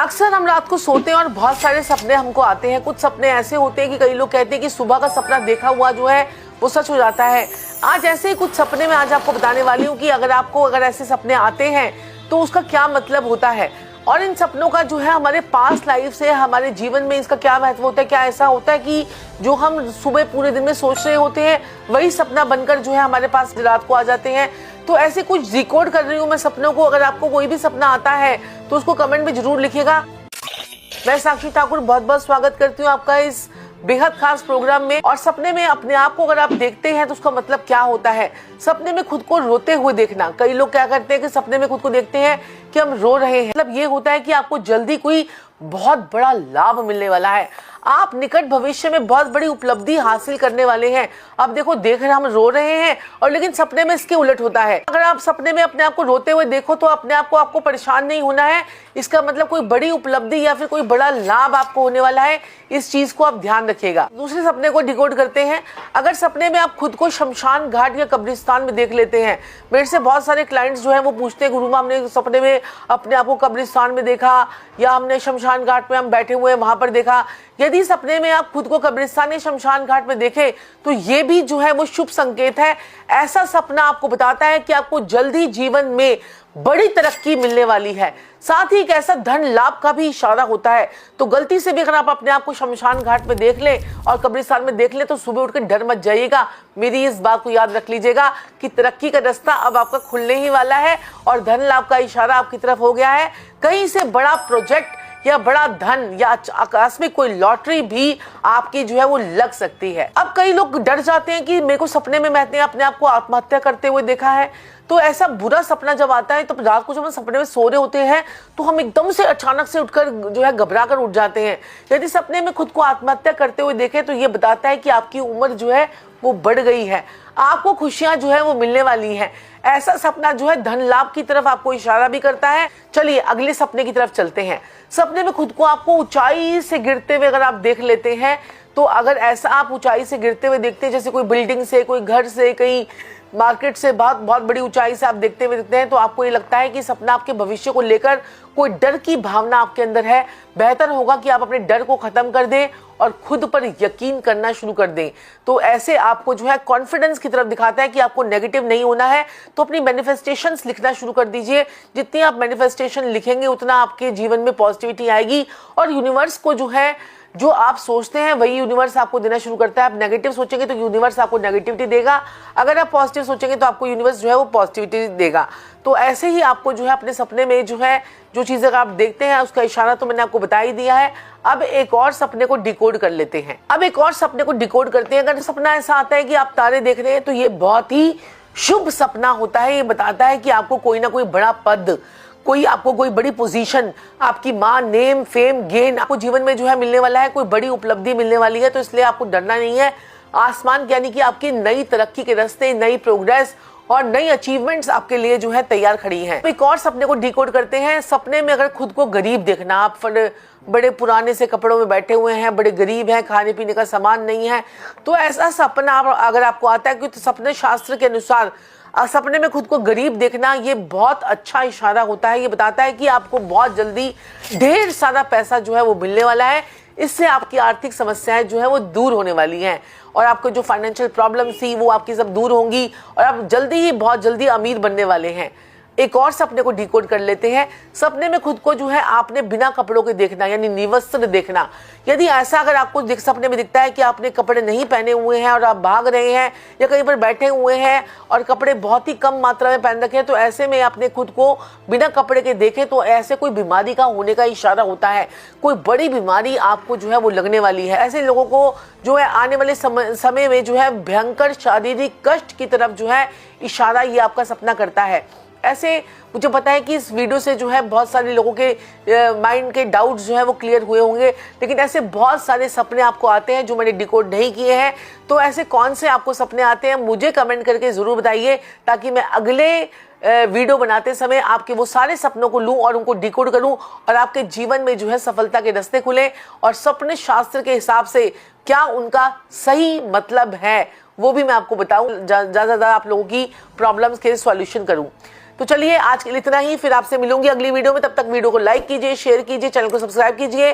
अक्सर हम रात को सोते हैं और बहुत सारे सपने हमको आते हैं। कुछ सपने ऐसे होते हैं कि कई लोग कहते हैं कि सुबह का सपना देखा हुआ जो है वो सच हो जाता है। आज ऐसे ही कुछ सपने मैं आज आपको बताने वाली हूँ कि अगर ऐसे सपने आते हैं तो उसका क्या मतलब होता है और इन सपनों का जो है हमारे पास्ट लाइफ से हमारे जीवन में इसका क्या महत्व होता है। क्या ऐसा होता है कि जो हम सुबह पूरे दिन में सोच रहे होते हैं वही सपना बनकर जो है हमारे पास रात को आ जाते हैं। तो ऐसे कुछ रिकॉर्ड कर रही हूँ मैं सपनों को। अगर आपको कोई भी सपना आता है तो उसको कमेंट में जरूर लिखिएगा। मैं साक्षी ठाकुर बहुत बहुत स्वागत करती हूँ आपका इस बेहद खास प्रोग्राम में। और सपने में अपने आप को अगर आप देखते हैं तो उसका मतलब क्या होता है। सपने में खुद को रोते हुए देखना। कई लोग क्या करते हैं कि सपने में खुद को देखते हैं कि हम रो रहे हैं। मतलब ये होता है कि आपको जल्दी कोई बहुत बड़ा लाभ मिलने वाला है। आप निकट भविष्य में बहुत बड़ी उपलब्धि हासिल करने वाले हैं। अब देखो, देख रहे हम रो रहे हैं और लेकिन सपने में इसके उलट होता है। अगर आप सपने में अपने आप को रोते हुए देखो तो अपने आप को आपको परेशान नहीं होना है। इसका मतलब कोई बड़ी उपलब्धि या फिर कोई बड़ा लाभ आपको होने वाला है। इस चीज को आप ध्यान रखिएगा। दूसरे सपने को डिकोड करते हैं। अगर सपने में आप खुद को शमशान घाट या कब्रिस्तान में देख लेते हैं। मेरे से बहुत सारे क्लाइंट्स जो है वो पूछते हैं, गुरुमा हमने सपने में अपने आप को कब्रिस्तान में देखा या हमने शमशान घाट में हम बैठे हुए हैं वहां पर देखा। यदि सपने में आप खुद को कब्रिस्तान या शमशान घाट में देखें तो ये भी जो है वो शुभ संकेत है। ऐसा सपना आपको बताता है कि आपको जल्दी जीवन में बड़ी तरक्की मिलने वाली है। साथ ही एक ऐसा धन लाभ का भी इशारा होता है। तो गलती से भी अगर आप अपने आप को शमशान घाट में देख लें और कब्रिस्तान में देख लें तो सुबह उठकर डर मत जाइएगा। मेरी इस बात को याद रख लीजिएगा कि तरक्की का रास्ता अब आपका खुलने ही वाला है और धन लाभ का इशारा आपकी तरफ हो गया है। कहीं से बड़ा प्रोजेक्ट या बड़ा धन या आकस्मिक कोई लॉटरी भी आपकी जो है वो लग सकती है। अब कई लोग डर जाते हैं कि मेरे को सपने में मैंने अपने आप को आत्महत्या करते हुए देखा है। तो ऐसा बुरा सपना जब आता है तो रात को जब हम सपने में सो रहे होते हैं तो हम एकदम से अचानक से उठकर जो है घबरा कर उठ जाते हैं। यदि सपने में खुद को आत्महत्या करते हुए देखें तो ये बताता है कि आपकी उम्र जो है वो बढ़ गई है। आपको खुशियां जो है वो मिलने वाली हैं। ऐसा सपना जो है धन लाभ की तरफ आपको इशारा भी करता है। चलिए अगले सपने की तरफ चलते हैं। सपने में खुद को आपको ऊंचाई से गिरते हुए अगर आप देख लेते हैं तो अगर ऐसा आप ऊंचाई से गिरते हुए देखते हैं, जैसे कोई बिल्डिंग से, कोई घर से, कहीं मार्केट से बहुत बड़ी ऊंचाई से आप देखते हुए दिखते हैं तो आपको ये लगता है कि सपना आपके भविष्य को लेकर कोई डर की भावना आपके अंदर है। बेहतर होगा कि आप अपने डर को खत्म कर दें और खुद पर यकीन करना शुरू कर दें। तो ऐसे आपको जो है कॉन्फिडेंस की तरफ दिखाता है कि आपको नेगेटिव नहीं होना है। तो अपनी मैनिफेस्टेशंस लिखना शुरू कर दीजिए। जितनी आप मैनिफेस्टेशन लिखेंगे उतना आपके जीवन में पॉजिटिविटी आएगी और यूनिवर्स को जो है जो आप सोचते हैं वही यूनिवर्स आपको देना शुरू करता है। आप नेगेटिव सोचेंगे तो यूनिवर्स आपको नेगेटिविटी देगा। अगर आप पॉजिटिव सोचेंगे तो आपको यूनिवर्स जो है वो पॉजिटिविटी देगा। तो ऐसे ही आपको जो है अपने सपने में जो है जो चीजें आप देखते हैं उसका इशारा तो मैंने आपको बता ही दिया है। अब एक और सपने को डिकोड कर लेते हैं। अब एक और सपने को डिकोड करते हैं। अगर सपना ऐसा आता है कि आप तारे देख रहे हैं तो ये बहुत ही शुभ सपना होता है। ये बताता है कि आपको कोई ना कोई बड़ा पद, आपको कोई बड़ी पोजीशन, आपकी माँ, नेम, फेम, गेन आपको जीवन में जो है मिलने वाला है। कोई बड़ी उपलब्धि मिलने वाली है। तो इसलिए आपको डरना नहीं है। आसमान यानी कि आपकी नई तरक्की के रास्ते, नई प्रोग्रेस और नई अचीवमेंट्स आपके लिए जो है तैयार खड़ी हैं। एक और सपने को डिकोड करते हैं। सपने में अगर खुद को गरीब देखना, आप बड़े पुराने से कपड़ों में बैठे हुए हैं, बड़े गरीब हैं, खाने पीने का सामान नहीं है, तो ऐसा सपना अगर आपको आता है कि तो सपने शास्त्र के अनुसार सपने में खुद को गरीब देखना ये बहुत अच्छा इशारा होता है। ये बताता है कि आपको बहुत जल्दी ढेर सारा पैसा जो है वो मिलने वाला है। इससे आपकी आर्थिक समस्याएं जो है वो दूर होने वाली हैं और आपको जो फाइनेंशियल प्रॉब्लम थी वो आपकी सब दूर होंगी और आप बहुत जल्दी अमीर बनने वाले हैं। एक और सपने को डिकोड कर लेते हैं। सपने में खुद को जो है आपने बिना कपड़ों के देखना यानी निवस्त्र देखना। यदि ऐसा अगर आपको सपने में दिखता है कि आपने कपड़े नहीं पहने हुए हैं और आप भाग रहे हैं या कहीं पर बैठे हुए हैं और कपड़े बहुत ही कम मात्रा में पहन रखे हैं, तो ऐसे में आपने खुद को बिना कपड़े के देखे तो ऐसे कोई बीमारी का होने का इशारा होता है। कोई बड़ी बीमारी आपको जो है वो लगने वाली है। ऐसे लोगों को जो है आने वाले समय में जो है भयंकर शारीरिक कष्ट की तरफ जो है इशारा ये आपका सपना करता है। ऐसे मुझे पता है कि इस वीडियो से जो है बहुत सारे लोगों के माइंड के डाउट्स जो है वो क्लियर हुए होंगे। लेकिन ऐसे बहुत सारे सपने आपको आते हैं जो मैंने डिकोड नहीं किए हैं। तो ऐसे कौन से आपको सपने आते हैं मुझे कमेंट करके ज़रूर बताइए ताकि मैं अगले वीडियो बनाते समय आपके वो सारे सपनों को लूं और उनको डिकोड करूं और आपके जीवन में जो है सफलता के रास्ते खुले और सपने शास्त्र के हिसाब से क्या उनका सही मतलब है वो भी मैं आपको बताऊं। ज़्यादा आप लोगों की प्रॉब्लम्स के सॉल्यूशन करूं। तो चलिए आज के लिए इतना ही, फिर आपसे मिलूंगी अगली वीडियो में। तब तक वीडियो को लाइक कीजिए, शेयर कीजिए, चैनल को सब्सक्राइब कीजिए।